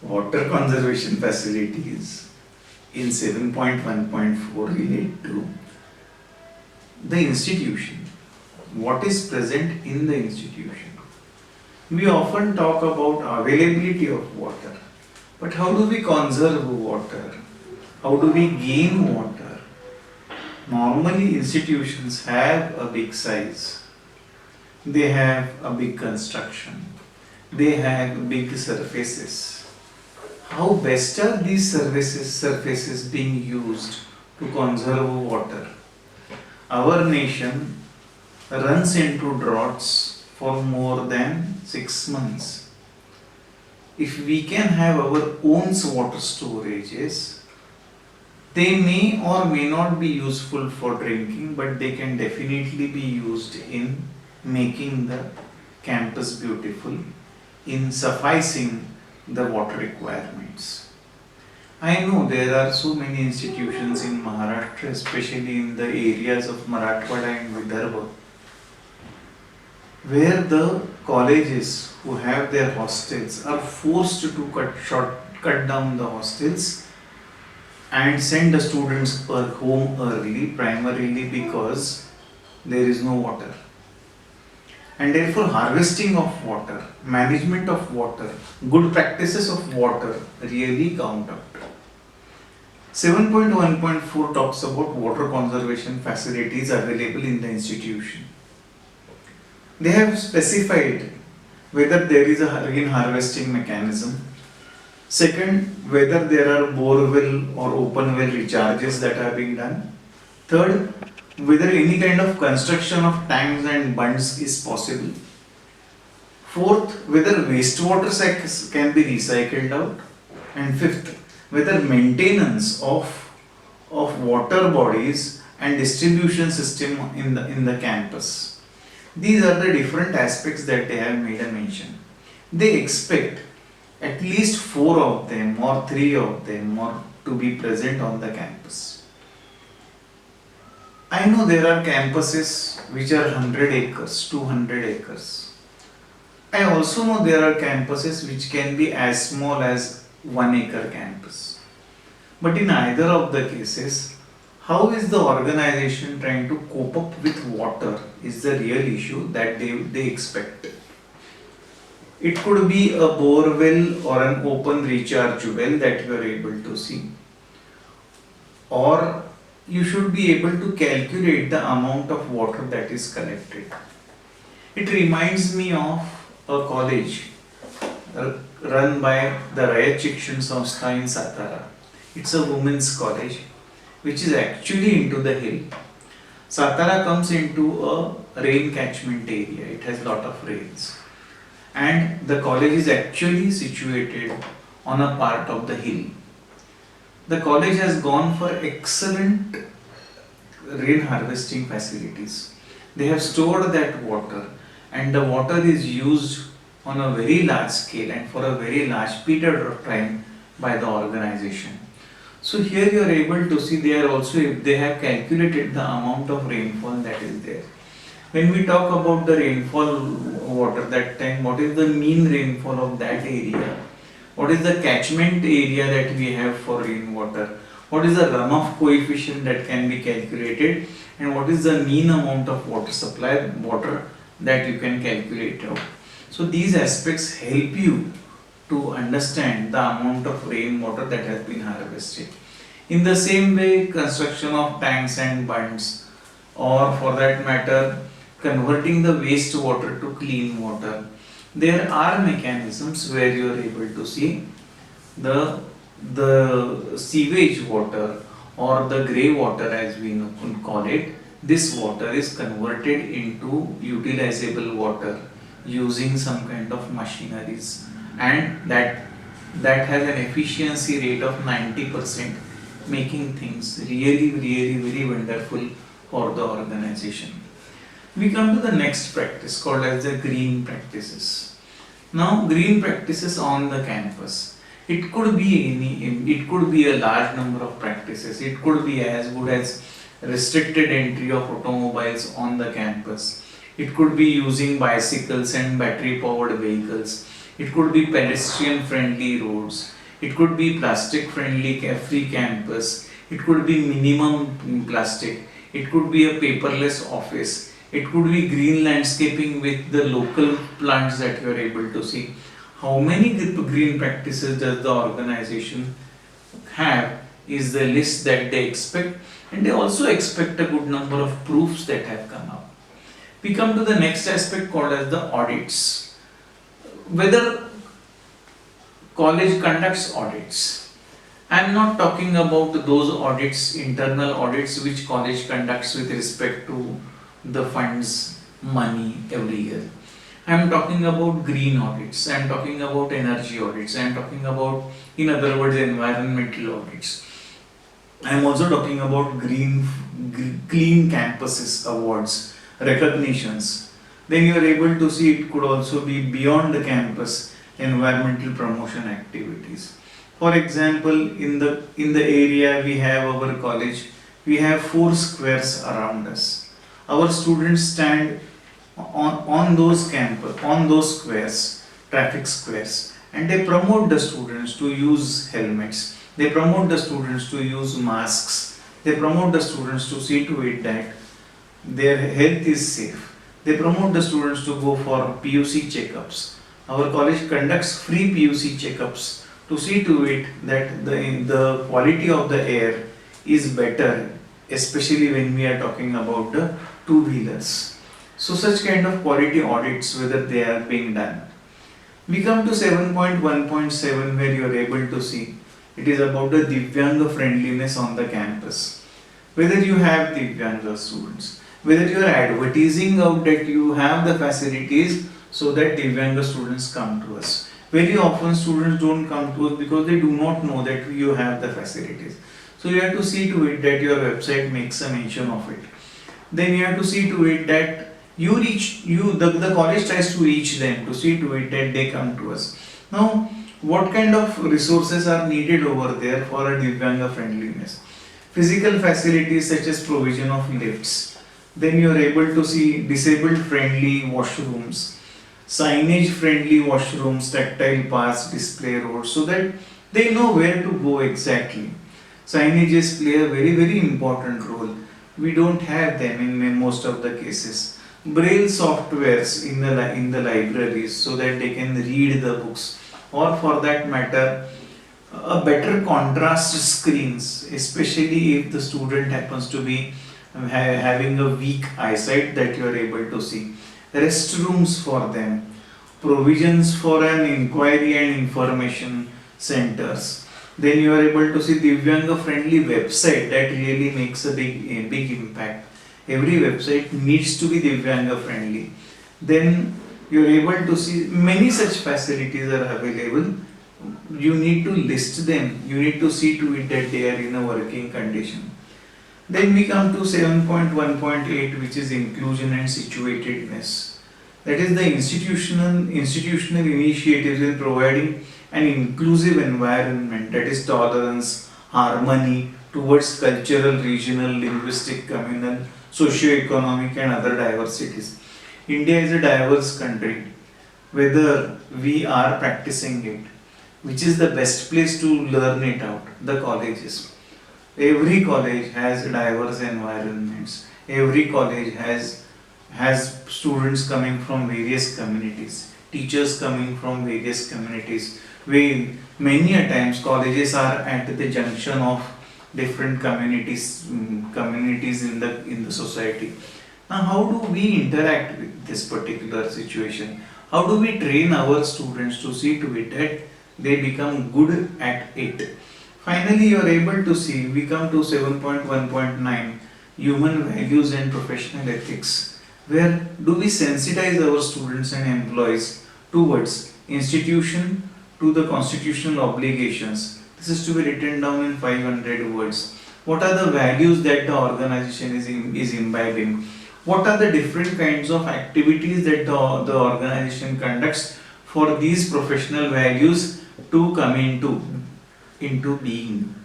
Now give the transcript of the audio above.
Water conservation facilities in 7.1.4 relate to the institution. What is present in the institution? We often talk about availability of water, but how do we conserve water? How do we gain water? Normally, institutions have a big size, they have a big construction, they have big surfaces. How best are these surfaces being used to conserve water? Our nation runs into droughts for more than 6 months. If we can have our own water storages, they may or may not be useful for drinking, but they can definitely be used in making the campus beautiful, in sufficing the water requirements. I know there are so many institutions in Maharashtra, especially in the areas of Marathwada and Vidarbha, where the colleges who have their hostels are forced to cut down the hostels and send the students home early, primarily because there is no water. And therefore, harvesting of water, management of water, good practices of water really count out. 7.1.4 talks about water conservation facilities available in the institution. They have specified whether there is a rain harvesting mechanism. Second, whether there are borewell or open well recharges that are being done. Third, whether any kind of construction of tanks and bunds is possible. Fourth, whether wastewater can be recycled out. And fifth, whether maintenance of water bodies and distribution system in the campus. These are the different aspects that they have made a mention. They expect at least 4 of them or 3 of them to be present on the campus. I know there are campuses which are 100 acres, 200 acres. I also know there are campuses which can be as small as 1 acre campus. But in either of the cases, how is the organization trying to cope up with water is the real issue that they expect. It could be a bore well or an open recharge well that you are able to see. Or you should be able to calculate the amount of water that is collected. It reminds me of a college run by the Rayat Shikshan Sanstha in Satara. It's a women's college which is actually into the hill. Satara comes into a rain catchment area. It has lot of rains. And the college is actually situated on a part of the hill. The college has gone for excellent rain harvesting facilities. They have stored that water and the water is used on a very large scale and for a very large period of time by the organization. So here you are able to see they have calculated the amount of rainfall that is there. When we talk about the rainfall water that time, what is the mean rainfall of that area? What is the catchment area that we have for rainwater? What is the runoff coefficient that can be calculated? And what is the mean amount of water that you can calculate out? So these aspects help you to understand the amount of rainwater that has been harvested. In the same way, construction of tanks and bunds, or for that matter, converting the wastewater to clean water. There are mechanisms where you are able to see the sewage water or the grey water as we call it. This water is converted into utilizable water using some kind of machineries, and that has an efficiency rate of 90%, making things really very wonderful for the organization. We come to the next practice called as the green practices. Now, green practices on the campus. It could be a large number of practices. It could be as good as restricted entry of automobiles on the campus. It could be using bicycles and battery powered vehicles. It could be pedestrian friendly roads. It could be plastic friendly free campus. It could be minimum plastic. It could be a paperless office. It could be green landscaping with the local plants that you are able to see. How many green practices does the organization have is the list that they expect, and they also expect a good number of proofs that have come up. We come to the next aspect called as the audits. Whether college conducts audits. I am not talking about those audits, internal audits which college conducts with respect to the funds, money every year. I am talking about green audits, I am talking about energy audits, I am talking about, in other words, environmental audits. I am also talking about clean campuses awards, recognitions. Then you are able to see it could also be beyond the campus environmental promotion activities. For example, in the area we have our college, we have 4 squares around us. Our students stand on those squares, traffic squares, and they promote the students to use helmets. They promote the students to use masks. They promote the students to see to it that their health is safe. They promote the students to go for PUC checkups. Our college conducts free PUC checkups to see to it that the quality of the air is better, especially when we are talking about the two-wheelers. So such kind of quality audits, whether they are being done. We come to 7.1.7 where you are able to see it is about the Divyanga friendliness on the campus. Whether you have Divyanga students, whether you are advertising out that you have the facilities so that Divyanga students come to us. Very often students don't come to us because they do not know that you have the facilities. So you have to see to it that your website makes a mention of it. Then you have to see to it that the college tries to reach them, to see to it that they come to us. Now, what kind of resources are needed over there for a Divyanga friendliness? Physical facilities such as provision of lifts. Then you are able to see disabled friendly washrooms, signage friendly washrooms, tactile paths, display roads, so that they know where to go exactly. Signages play a very important role. We don't have them in most of the cases. Braille softwares in the libraries so that they can read the books, or for that matter a better contrast screens, especially if the student happens to be having a weak eyesight, that you are able to see. Restrooms for them, provisions for an inquiry and information centers. Then you are able to see Divyanga friendly website that really makes a big impact. Every website needs to be Divyanga friendly. Then you are able to see many such facilities are available. You need to list them. You need to see to it that they are in a working condition. Then we come to 7.1.8, which is inclusion and situatedness. That is the institutional initiatives in providing an inclusive environment, that is tolerance, harmony towards cultural, regional, linguistic, communal, socio-economic and other diversities. India is a diverse country. Whether we are practicing it, which is the best place to learn it out? The colleges. Every college has diverse environments. Every college has students coming from various communities, teachers coming from various communities. Many a times colleges are at the junction of different communities in the society. Now, how do we interact with this particular situation? How do we train our students to see to it that they become good at it? Finally, you are able to see, we come to 7.1.9, human values and professional ethics. Where do we sensitize our students and employees towards institution, to the constitutional obligations? This is to be written down in 500 words. What are the values that the organization is imbibing? What are the different kinds of activities that the organization conducts for these professional values to come into being?